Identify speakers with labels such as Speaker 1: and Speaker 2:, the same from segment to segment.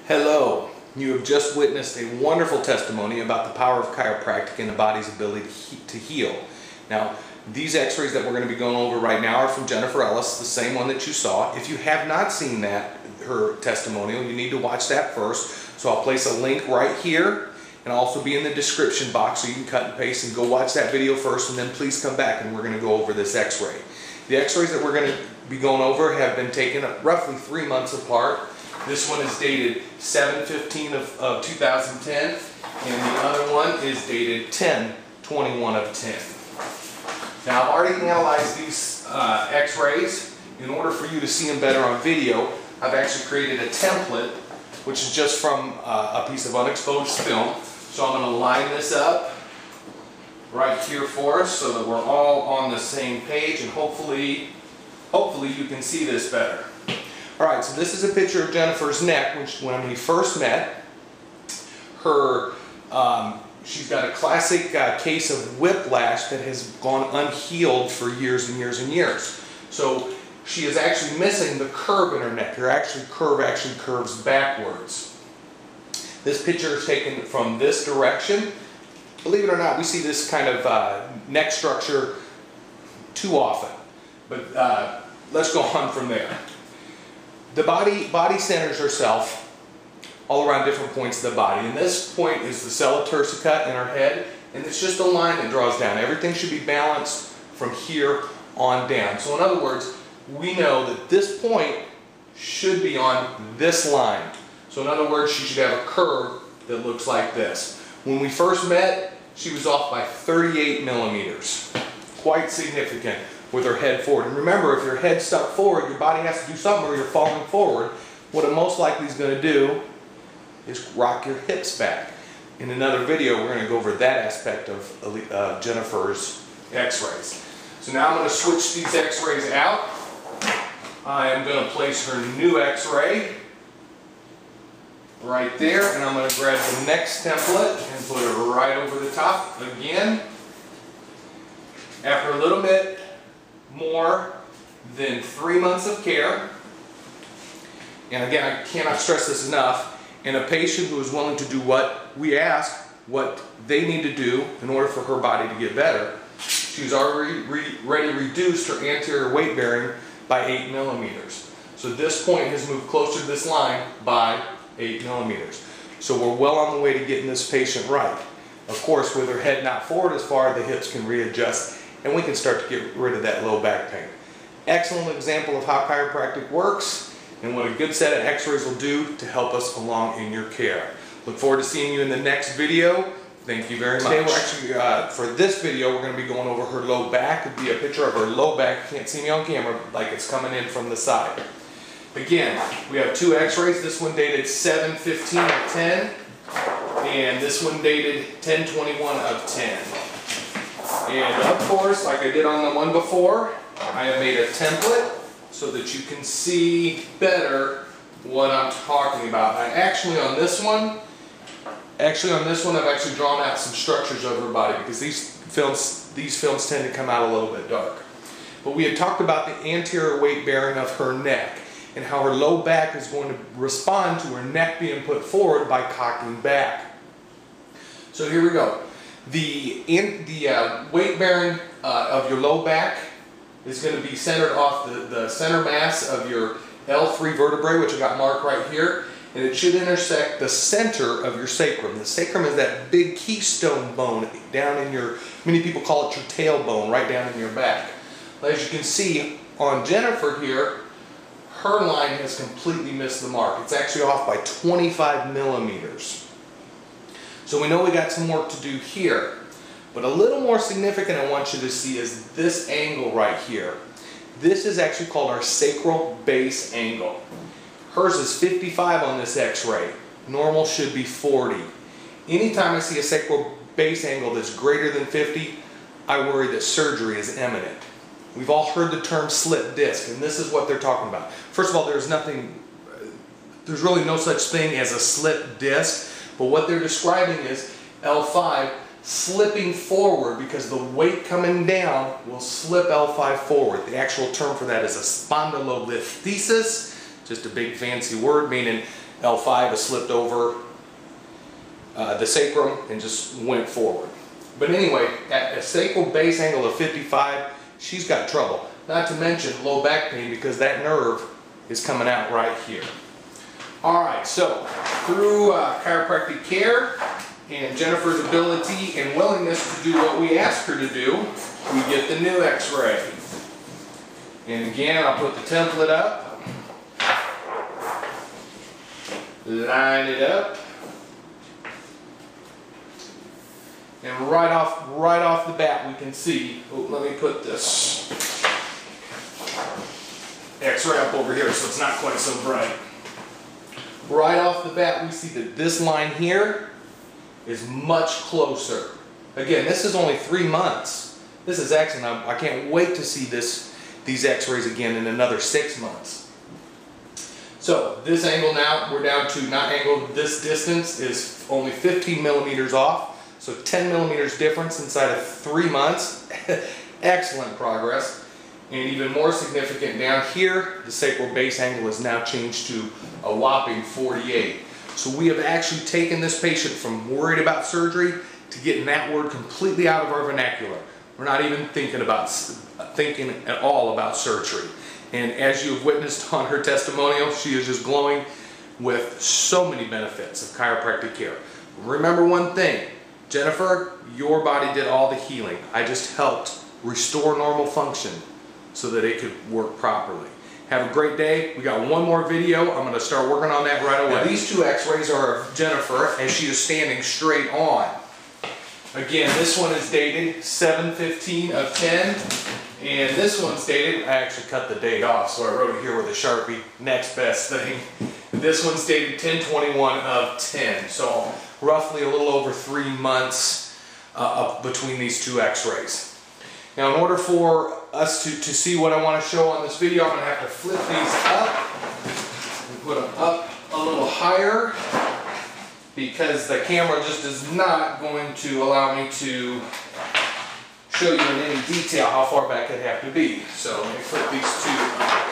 Speaker 1: Hello, you have just witnessed a wonderful testimony about the power of chiropractic and the body's ability to heal. Now, these x-rays that we're going to be going over right now are from Jennifer Ellis, the same one that you saw. If you have not seen her testimonial, you need to watch that first. So I'll place a link right here and also be in the description box so you can cut and paste and go watch that video first, and then please come back and we're going to go over this x-ray. The x-rays that we're going to be going over have been taken roughly 3 months apart. This one is dated 7/15 of 2010, and the other one is dated 10/21 of 10. Now, I've already analyzed these x-rays. In order for you to see them better on video, I've actually created a template, which is just from a piece of unexposed film. So I'm going to line this up right here for us so that we're all on the same page, and hopefully you can see this better. Alright, so this is a picture of Jennifer's neck, which when we first met. She's got a classic case of whiplash that has gone unhealed for years and years and years. So she is actually missing the curve in her neck. Her curve actually curves backwards. This picture is taken from this direction. Believe it or not, we see this kind of neck structure too often. But let's go on from there. The body centers herself all around different points of the body. And this point is the sella turcica in her head, and it's just a line that draws down. Everything should be balanced from here on down. So in other words, we know that this point should be on this line. So in other words, she should have a curve that looks like this. When we first met, she was off by 38 millimeters. Quite significant with her head forward. And remember, if your head's stuck forward, your body has to do something or you're falling forward. What it most likely is going to do is rock your hips back. In another video, we're going to go over that aspect of Jennifer's x-rays. So now I'm going to switch these x-rays out. I am going to place her new x-ray right there, and I'm going to grab the next template and put it right over the top again. After a little bit more than 3 months of care, and again, I cannot stress this enough, and a patient who is willing to do what we ask, what they need to do in order for her body to get better, she's already reduced her anterior weight bearing by 8 millimeters. So this point has moved closer to this line by 8 millimeters. So we're well on the way to getting this patient right. Of course, with her head not forward as far, the hips can readjust and we can start to get rid of that low back pain. Excellent example of how chiropractic works and what a good set of x-rays will do to help us along in your care. Look forward to seeing you in the next video. Thank you very much. Today we're actually, for this video, we're going to be going over her low back. It'll be a picture of her low back. You can't see me on camera like it's coming in from the side. Again, we have two x-rays. This one dated 7/15 of 10 and this one dated 10/21 of 10. And of course, like I did on the one before, I have made a template so that you can see better what I'm talking about. On this one, I've actually drawn out some structures of her body because these films tend to come out a little bit dark. But we had talked about the anterior weight bearing of her neck and how her low back is going to respond to her neck being put forward by cocking back. So here we go. The weight bearing of your low back is going to be centered off the center mass of your L3 vertebrae, which I got marked right here, and it should intersect the center of your sacrum. The sacrum is that big keystone bone down in your, many people call it your tailbone, right down in your back. As you can see on Jennifer here, her line has completely missed the mark. It's actually off by 25 millimeters. So we know we got some work to do here. But a little more significant I want you to see is this angle right here. This is actually called our sacral base angle. Hers is 55 on this x-ray. Normal should be 40. Anytime I see a sacral base angle that's greater than 50, I worry that surgery is imminent. We've all heard the term slip disc, and this is what they're talking about. First of all, there's really no such thing as a slip disc, but what they're describing is L5 slipping forward because the weight coming down will slip L5 forward. The actual term for that is a spondylolisthesis, just a big fancy word meaning L5 has slipped over the sacrum and just went forward. But anyway, at a sacral base angle of 55, she's got trouble. Not to mention low back pain because that nerve is coming out right here. All right, so through chiropractic care and Jennifer's ability and willingness to do what we asked her to do, we get the new x-ray. And again, I'll put the template up, line it up, and right off the bat we can see, oh, let me put this x-ray up over here so it's not quite so bright. Right off the bat we see that this line here is much closer. Again, this is only 3 months. This is excellent. I can't wait to see these x-rays again in another 6 months. So this angle now, we're down to not angled, this distance is only 15 millimeters off. So 10 millimeters difference inside of 3 months. Excellent progress. And even more significant down here, the sacral base angle is now changed to a whopping 48. So we have actually taken this patient from worried about surgery to getting that word completely out of our vernacular. We're not even thinking at all about surgery. And as you have witnessed on her testimonial, she is just glowing with so many benefits of chiropractic care. Remember one thing, Jennifer, your body did all the healing. I just helped restore normal function so that it could work properly. Have a great day. We got one more video. I'm going to start working on that right away. Now, these two x-rays are of Jennifer as she is standing straight on. Again, this one is dated 7/15 of 10, and this one's dated, I actually cut the date off, so I wrote it here with a Sharpie, next best thing. This one's dated 10/21 of 10, so roughly a little over 3 months between these two x-rays. Now, in order for us to see what I want to show on this video, I'm going to have to flip these up and put them up a little higher because the camera just is not going to allow me to show you in any detail how far back I'd have to be. So let me flip these two up.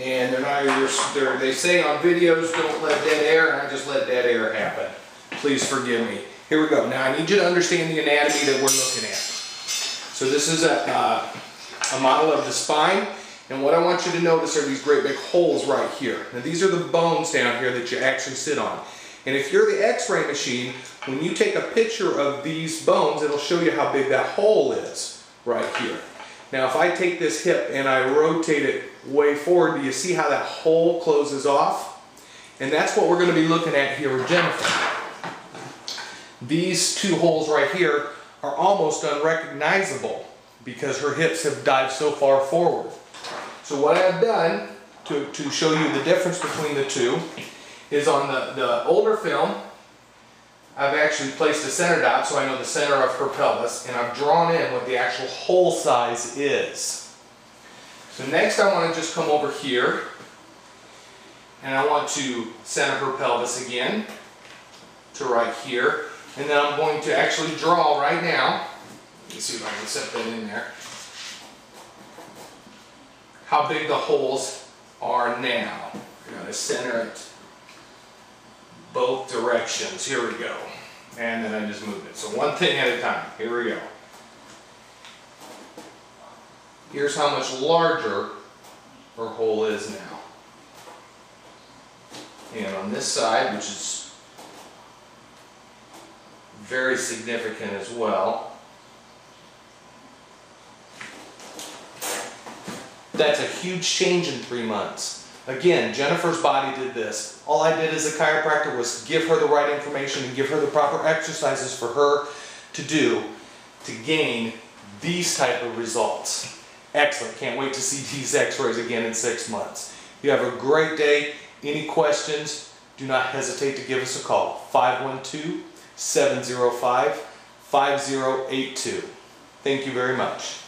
Speaker 1: And they say on videos, don't let dead air, and I just let dead air happen. Please forgive me. Here we go. Now I need you to understand the anatomy that we're looking at. So this is a model of the spine, and what I want you to notice are these great big holes right here. Now these are the bones down here that you actually sit on. And if you're the x-ray machine, when you take a picture of these bones, it'll show you how big that hole is right here. Now if I take this hip and I rotate it way forward, do you see how that hole closes off? And that's what we're going to be looking at here with Jennifer. These two holes right here are almost unrecognizable because her hips have dived so far forward. So what I've done to show you the difference between the two is on the older film, I've actually placed a center dot so I know the center of her pelvis, and I've drawn in what the actual hole size is. So next I want to just come over here and I want to center her pelvis again to right here, and then I'm going to actually draw right now, let me see if I can set that in there, how big the holes are now. I'm going to center it both directions. Here we go. And then I just move it. So one thing at a time. Here we go. Here's how much larger her hole is now. And on this side, which is very significant as well, that's a huge change in 3 months. Again, Jennifer's body did this. All I did as a chiropractor was give her the right information and give her the proper exercises for her to do to gain these type of results. Excellent. Can't wait to see these x-rays again in 6 months. You have a great day. Any questions, do not hesitate to give us a call. 512-705-5082. Thank you very much.